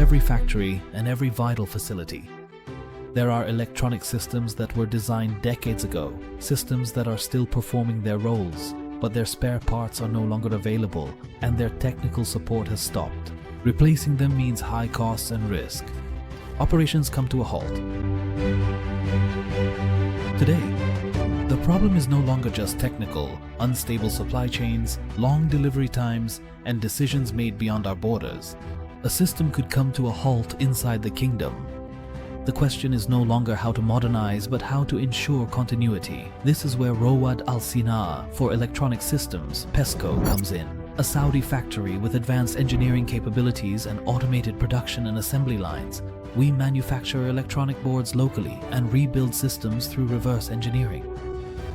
every factory and every vital facility. There are electronic systems that were designed decades ago, systems that are still performing their roles, but their spare parts are no longer available and their technical support has stopped. Replacing them means high costs and risk. Operations come to a halt. Today, the problem is no longer just technical, unstable supply chains, long delivery times, and decisions made beyond our borders. A system could come to a halt inside the kingdom. The question is no longer how to modernize, but how to ensure continuity. This is where Rawad Al Sinaa for Electronic Systems, PIESCO, comes in. A Saudi factory with advanced engineering capabilities and automated production and assembly lines. We manufacture electronic boards locally and rebuild systems through reverse engineering.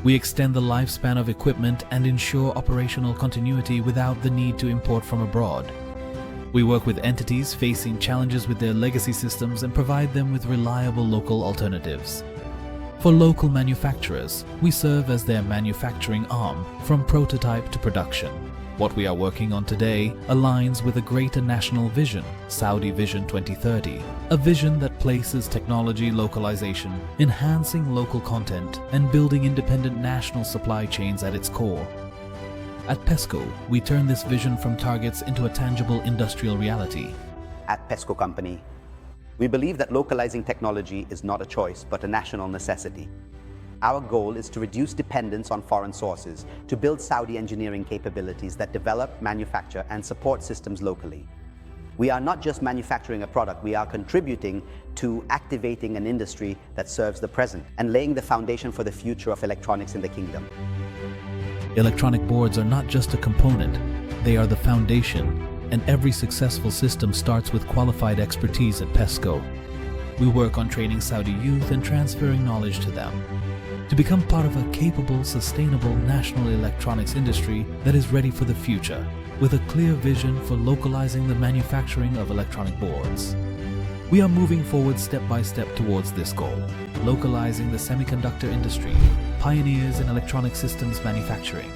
We extend the lifespan of equipment and ensure operational continuity without the need to import from abroad. We work with entities facing challenges with their legacy systems and provide them with reliable local alternatives. For local manufacturers, we serve as their manufacturing arm from prototype to production. What we are working on today aligns with a greater national vision, Saudi Vision 2030, a vision that places technology localization, enhancing local content, and building independent national supply chains at its core. At PIESCO, we turn this vision from targets into a tangible industrial reality. At PIESCO Company, we believe that localizing technology is not a choice but a national necessity. Our goal is to reduce dependence on foreign sources, to build Saudi engineering capabilities that develop, manufacture, and support systems locally. We are not just manufacturing a product, we are contributing to activating an industry that serves the present and laying the foundation for the future of electronics in the kingdom. Electronic boards are not just a component, they are the foundation, and every successful system starts with qualified expertise at PIESCO. We work on training Saudi youth and transferring knowledge to them, to become part of a capable, sustainable national electronics industry that is ready for the future, with a clear vision for localizing the manufacturing of electronic boards. We are moving forward step by step towards this goal, localizing the semiconductor industry, pioneers in electronic systems manufacturing.